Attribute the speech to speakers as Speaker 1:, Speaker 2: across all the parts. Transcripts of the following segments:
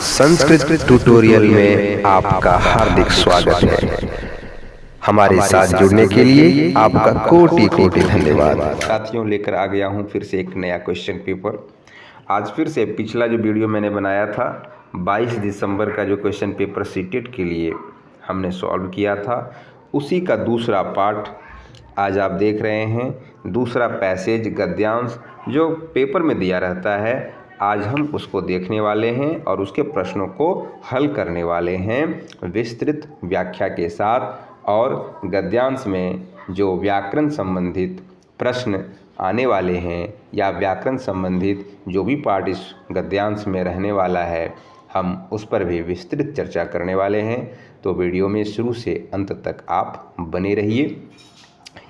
Speaker 1: Sanskrit tutorial में आपका हार्दिक स्वागत है। हमारे साथ जुड़ने के लिए आपका कोटि कोटि धन्यवाद।
Speaker 2: साथियों, लेकर आ गया हूं फिर से एक नया क्वेश्चन पेपर। आज फिर से पिछला जो वीडियो मैंने बनाया था 22 दिसंबर का जो क्वेश्चन पेपर सीटेट के लिए हमने सॉल्व किया था, उसी का दूसरा पार्ट आज आप देख रहे हैं। दूसरा पैसेज गद्यांश जो पेपर में दिया रहता है, आज हम उसको देखने वाले हैं और उसके प्रश्नों को हल करने वाले हैं विस्तृत व्याख्या के साथ। और गद्यांश में जो व्याकरण संबंधित प्रश्न आने वाले हैं या व्याकरण संबंधित जो भी पार्ट इस गद्यांश में रहने वाला है, हम उस पर भी विस्तृत चर्चा करने वाले हैं। तो वीडियो में शुरू से अंत तक आप बने रहिए।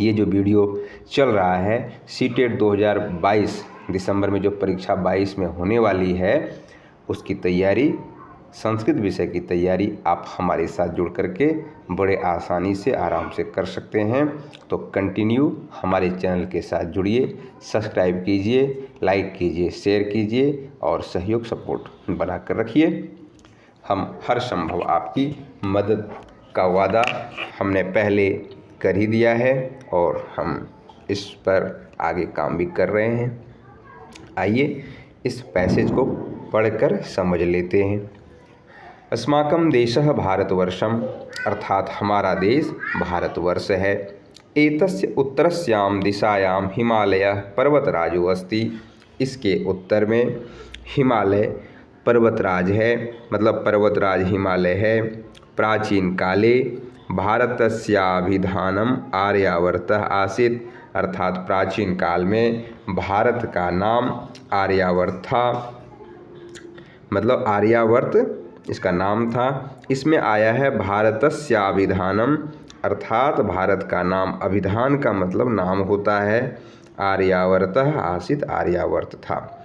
Speaker 2: ये जो वीडियो चल रहा है सीटेट 2022 दिसंबर में जो परीक्षा 22 में होने वाली है, उसकी तैयारी, संस्कृत विषय की तैयारी आप हमारे साथ जुड़ करके बड़े आसानी से आराम से कर सकते हैं। तो कंटिन्यू हमारे चैनल के साथ जुड़िए, सब्सक्राइब कीजिए, लाइक कीजिए, शेयर कीजिए और सहयोग सपोर्ट बना कर रखिए। हम हर संभव आपकी मदद का वादा हमने पहले कर ही दिया है और हम इस पर आगे काम भी कर रहे हैं। आइए इस पैसेज को पढ़कर समझ लेते हैं। अस्माकं देशः भारतवर्षम, अर्थात हमारा देश भारतवर्ष है। एतस्य उत्तरस्यां दिशायां हिमालयः पर्वतराजो अस्ति, इसके उत्तर में हिमालय पर्वतराज है, मतलब पर्वतराज हिमालय है। प्राचीन काले भारतस्याभिधानम आर्यावर्तः आसीत्, अर्थात प्राचीन काल में भारत का नाम आर्यावर्त था, मतलब आर्यावर्त इसका नाम था। इसमें आया है भारतस्याभिधानम, अर्थात भारत का नाम, अभिधान का मतलब नाम होता है। आर्यावर्तः आसीत्, आर्यावर्त था।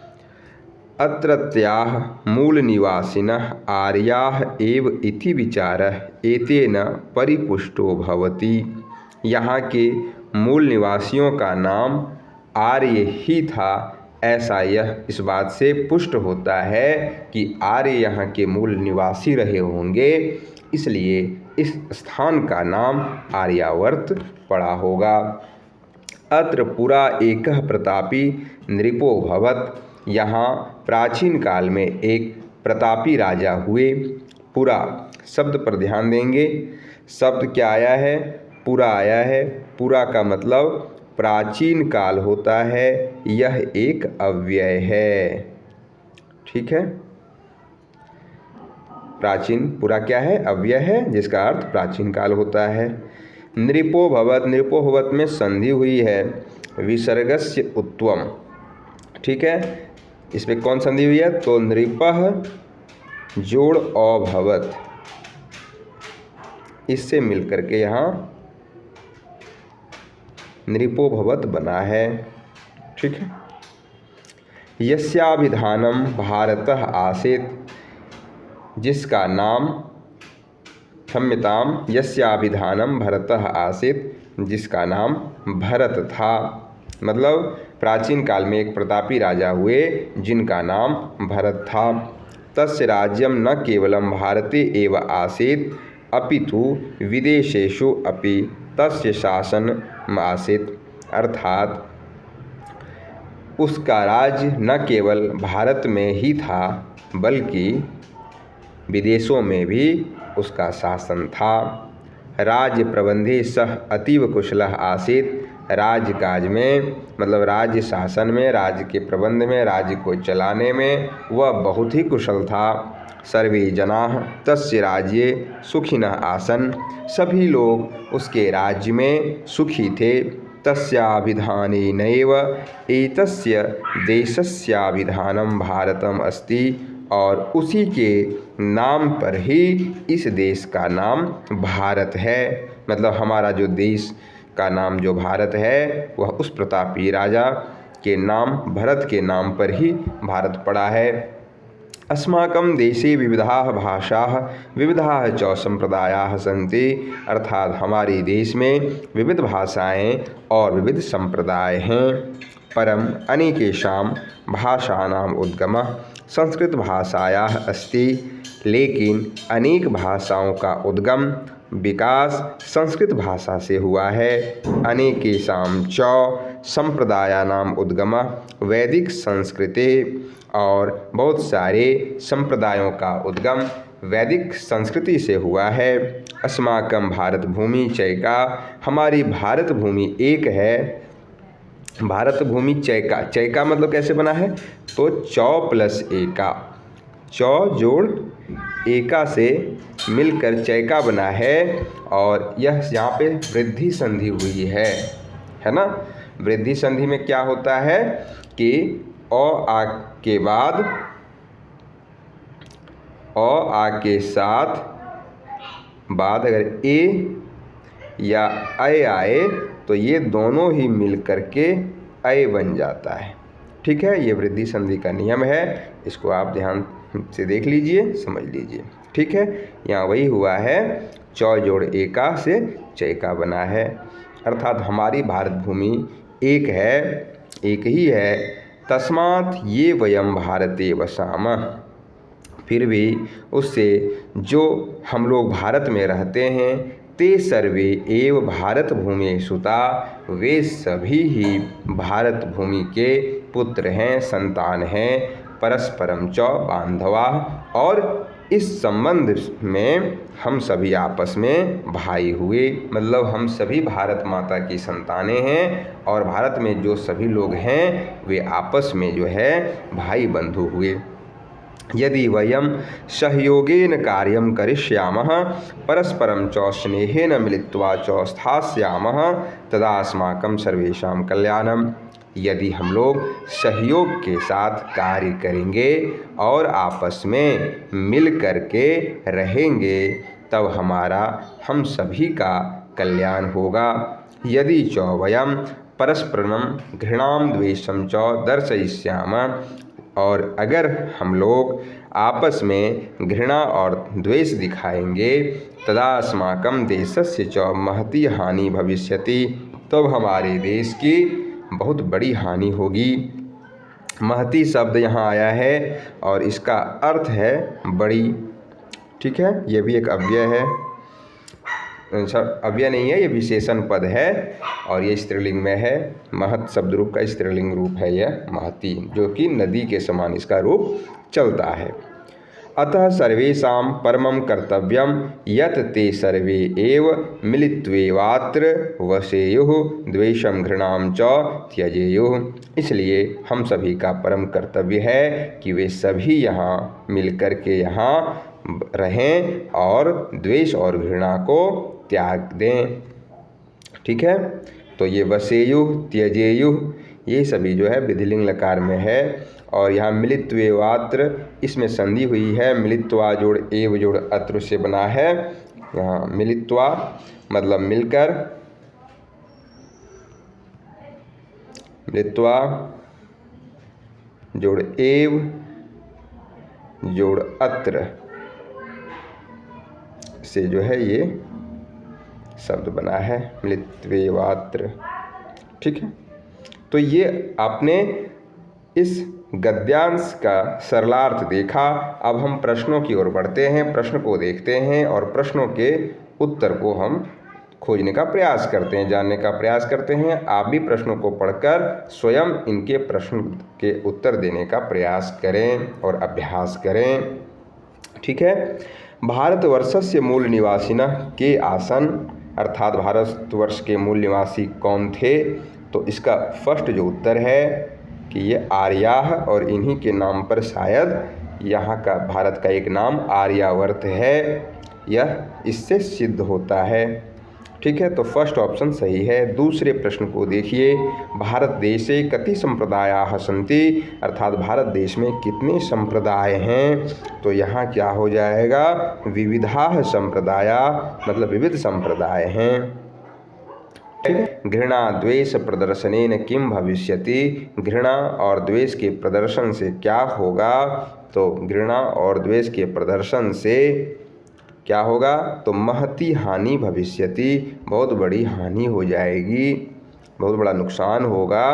Speaker 2: अत्रत्याः मूलनिवासिनः आर्याः एव इति विचारः एतेन परिपुष्टो भवति, यहाँ के मूल निवासियों का नाम आर्य ही था, ऐसा यह इस बात से पुष्ट होता है कि आर्य यहाँ के मूल निवासी रहे होंगे, इसलिए इस स्थान का नाम आर्यावर्त पड़ा होगा। अत्र पुरा एकः प्रतापी नृपो भवत्, यहाँ प्राचीन काल में एक प्रतापी राजा हुए। पुरा शब्द पर ध्यान देंगे। शब्द क्या आया है? पुरा आया है। पुरा का मतलब प्राचीन काल होता है, यह एक अव्यय है। ठीक है, प्राचीन पुरा क्या है? अव्यय है, जिसका अर्थ प्राचीन काल होता है। नृपो भवत्, नृपो भवत् में संधि हुई है विसर्गस्य उत्वम। ठीक है, इसमें कौन संधि हुई है? तो नृपः जोड़ अभवत्, इससे मिलकर के यहाँ नृपो भवत् बना है। ठीक है। यस्याभिधानम भारतः आसीत्, जिसका नाम, क्षम्यताम, यस्याभिधानम भरतः आसीत्, जिसका नाम भरत था, मतलब प्राचीन काल में एक प्रतापी राजा हुए जिनका नाम भरत था। तस्य राज्यम न केवलं भारते एव आसीत् अपितु विदेशेषु अपि तस्य शासनम् आसीत्, अर्थात उसका राज्य न केवल भारत में ही था बल्कि विदेशों में भी उसका शासन था। राज्य प्रबंधे सह अतीव कुशलः आसीत्, राजकाज में, मतलब राज्य शासन में, राज्य के प्रबंध में, राज्य को चलाने में वह बहुत ही कुशल था। सर्वे जनाः तस्य राज्ये सुखिनः आसन्, सभी लोग उसके राज्य में सुखी थे। तस्याभिधानेनैव एतस्य देशस्याभिधानं भारतम् अस्ति, और उसी के नाम पर ही इस देश का नाम भारत है, मतलब हमारा जो देश का नाम जो भारत है वह उस प्रतापी राजा के नाम, भरत के नाम पर ही भारत पड़ा है। अस्माकं देशे विविधाः भाषाः विविधाः च संप्रदायाः सन्ति, अर्थात हमारे देश में विविध भाषाएं और विविध संप्रदाय हैं। परम अनेकेषां भाषाणाम् उद्गमः संस्कृतभाषायाः अस्ति, लेकिन अनेक भाषाओं का उद्गम विकास संस्कृत भाषा से हुआ है। अनेकेषां च संप्रदायानाम् उद्गमः वैदिक संस्कृते, और बहुत सारे संप्रदायों का उद्गम वैदिक संस्कृति से हुआ है। अस्माकं भारत भूमि चैका, हमारी भारत भूमि एक है। भारत भूमि चैका, चैका मतलब कैसे बना है, तो चौ प्लस एका, चौ जोड़ एका से मिलकर चैका बना है। और यह यहाँ पे वृद्धि संधि हुई है ना। वृद्धि संधि में क्या होता है कि अ आ के बाद अ आ के साथ बाद अगर ए या ऐ आए तो ये दोनों ही मिल करके ऐ बन जाता है। ठीक है, ये वृद्धि संधि का नियम है, इसको आप ध्यान से देख लीजिए, समझ लीजिए। ठीक है, यहाँ वही हुआ है, चौ जोड़ एका से चैका बना है, अर्थात हमारी भारत भूमि एक है, एक ही है। तस्मात् ये वयम भारते वसामः, फिर भी उससे जो हम लोग भारत में रहते हैं, ते सर्वे एव भारत भूमि सुता, वे सभी ही भारत भूमि के पुत्र हैं, संतान हैं। परस्परम च बांधवा, और इस संबंध में हम सभी आपस में भाई हुए, मतलब हम सभी भारत माता की संतानें हैं, और भारत में जो सभी लोग हैं वे आपस में जो है भाई बंधु हुए। यदि वयं सहयोगेन कार्यं करिष्यामः परस्परं च स्नेहेन मिलित्वा च स्थास्यामः तदा अस्माकं सर्वेषां कल्याणम्। यदि हम लोग सहयोग के साथ कार्य करेंगे और आपस में मिल करके रहेंगे, तब हमारा हम सभी का कल्याण होगा। यदि च वयं परस्परं घृणां द्वेषं च दर्शयिष्यामः, और अगर हम लोग आपस में घृणा और द्वेष दिखाएंगे, तदा अस्माकं देशस्य च महती हानि भविष्यति, तब हमारे देश की बहुत बड़ी हानि होगी। महती शब्द यहाँ आया है और इसका अर्थ है बड़ी। ठीक है, ये भी एक अव्यय है, अव्यय नहीं है, ये विशेषण पद है और ये स्त्रीलिंग में है। महत शब्द रूप का स्त्रीलिंग रूप है यह महती, जो कि नदी के समान इसका रूप चलता है। अतः सर्वेषां परमं कर्तव्यं यत् ते सर्वे एव मिलित्वेवात्र वसेयुः द्वेषं घृणां च त्यजेयुः। इसलिए हम सभी का परम कर्तव्य है कि वे सभी यहाँ मिलकर के यहाँ रहें और द्वेष और घृणा को त्याग दें। ठीक है, तो ये वसेयुः त्यजेयुः ये सभी जो है विधिलिंग लकार में है। और यहाँ मिलित्वेवात्र इसमें संधि हुई है, मिलित्वा जोड़ एव जोड़ अत्र से बना है। यहाँ मिलित्वा मतलब मिलकर, मिलित्वा जोड़ एव जोड़ अत्र से जो है ये शब्द बना है, मिलित्वेवात्र। ठीक है, तो ये आपने इस गद्यांश का सरलार्थ देखा। अब हम प्रश्नों की ओर बढ़ते हैं, प्रश्न को देखते हैं और प्रश्नों के उत्तर को हम खोजने का प्रयास करते हैं, जानने का प्रयास करते हैं। आप भी प्रश्नों को पढ़कर स्वयं इनके प्रश्न के उत्तर देने का प्रयास करें और अभ्यास करें। ठीक है, भारतवर्षस्य मूल निवासिनः के आसन, अर्थात भारतवर्ष के मूल निवासी कौन थे, तो इसका फर्स्ट जो उत्तर है कि ये आर्याह, और इन्हीं के नाम पर शायद यहाँ का भारत का एक नाम आर्यावर्त है, यह इससे सिद्ध होता है। ठीक है, तो फर्स्ट ऑप्शन सही है। दूसरे प्रश्न को देखिए, भारत देशे कति संप्रदायाः सन्ति, अर्थात भारत देश में कितने संप्रदाय हैं, तो यहाँ क्या हो जाएगा, विविधाः संप्रदाया, मतलब विविध संप्रदाय हैं। घृणा द्वेष प्रदर्शनेन किम भविष्यति, घृणा और द्वेष के प्रदर्शन से क्या होगा, तो घृणा और द्वेष के प्रदर्शन से क्या होगा, तो महती हानि भविष्यति, बहुत बड़ी हानि हो जाएगी, बहुत बड़ा नुकसान होगा।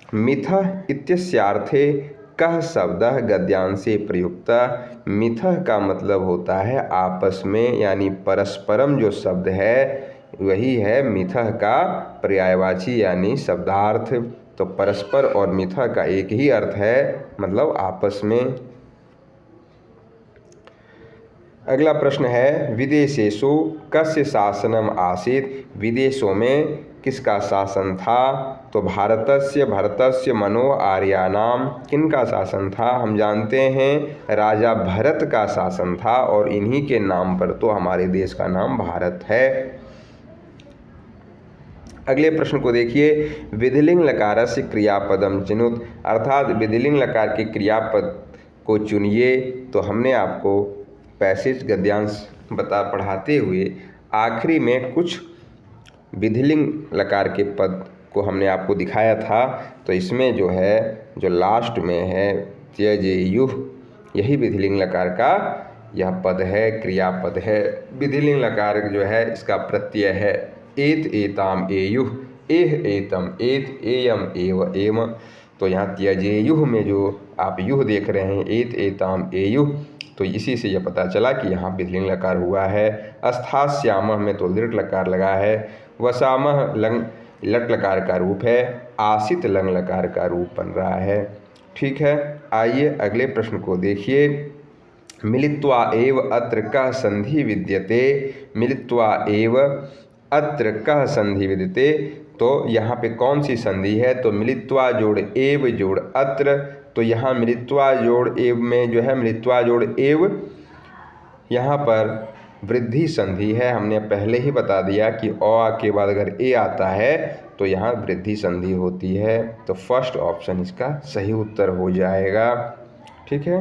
Speaker 2: मिथः इत्यस्यार्थे कः शब्दः गद्यांशे प्रयुक्तः। मिथः का मतलब होता है आपस में, यानी परस्परम जो शब्द है वही है मिथः का पर्यायवाची यानी शब्दार्थ। तो परस्पर और मिथः का एक ही अर्थ है, मतलब आपस में। अगला प्रश्न है विदेशेषु कस्य शासनम आसीत्। विदेशों में किसका शासन था। तो भरतस्य मनो आर्याणाम, किनका शासन था। हम जानते हैं राजा भरत का शासन था और इन्हीं के नाम पर तो हमारे देश का नाम भारत है। अगले प्रश्न को देखिए, विधिलिंग लकारस्य क्रियापदम चिनुत, अर्थात विधिलिंग लकार के क्रियापद को चुनिए। तो हमने आपको पैसेज गद्यांश पढ़ाते हुए आखिरी में कुछ विधिलिंग लकार के पद को हमने आपको दिखाया था। तो इसमें जो है, जो लास्ट में है त्यजेयुः, यही विधिलिंग लकार का यह पद है, क्रियापद है। विधिलिंग लकार जो है इसका प्रत्यय है एत एताम एयुः, एह एतम एत, एयम एव एम। तो यहाँ त्यजेयुः में जो आप युः देख रहे हैं एत एताम एयुः, तो इसी से यह पता चला कि यहाँ विधिलिंग लकार हुआ है। अस्थास्यामः में तो लिट लकार लगा है। वसामः लंग लट लकार का रूप है। आसित लंग लकार का रूप बन रहा है। ठीक है, आइए अगले प्रश्न को देखिए। मिलित्वा एव अत्र कः संधि विद्यते। मिलित्वा एव अत्र कः संधि विद्यते, तो यहाँ पे कौन सी संधि है। तो मिलित्वा जोड़ एव जोड़ अत्र, तो यहाँ मिलित्वा जोड़ एव में जो है मिलित्वा जोड़ एव, यहाँ पर वृद्धि संधि है। हमने पहले ही बता दिया कि अ के बाद अगर ए आता है तो यहाँ वृद्धि संधि होती है। तो फर्स्ट ऑप्शन इसका सही उत्तर हो जाएगा। ठीक है,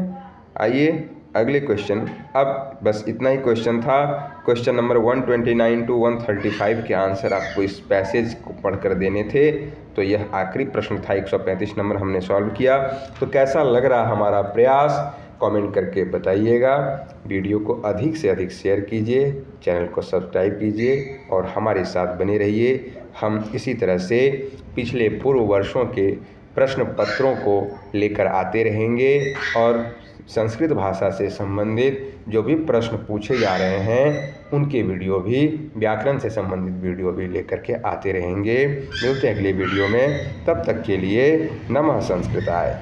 Speaker 2: आइए अगले क्वेश्चन। अब बस इतना ही क्वेश्चन था। क्वेश्चन नंबर 129 to 135 के आंसर आपको इस पैसेज को पढ़कर देने थे। तो यह आखिरी प्रश्न था, 135 नंबर हमने सॉल्व किया। तो कैसा लग रहा हमारा प्रयास, कमेंट करके बताइएगा। वीडियो को अधिक से अधिक शेयर कीजिए, चैनल को सब्सक्राइब कीजिए और हमारे साथ बने रहिए। हम इसी तरह से पिछले पूर्व वर्षों के प्रश्न पत्रों को लेकर आते रहेंगे और संस्कृत भाषा से संबंधित जो भी प्रश्न पूछे जा रहे हैं उनके वीडियो भी, व्याकरण से संबंधित वीडियो भी लेकर के आते रहेंगे। मिलते हैं अगले वीडियो में, तब तक के लिए नमः संस्कृताय।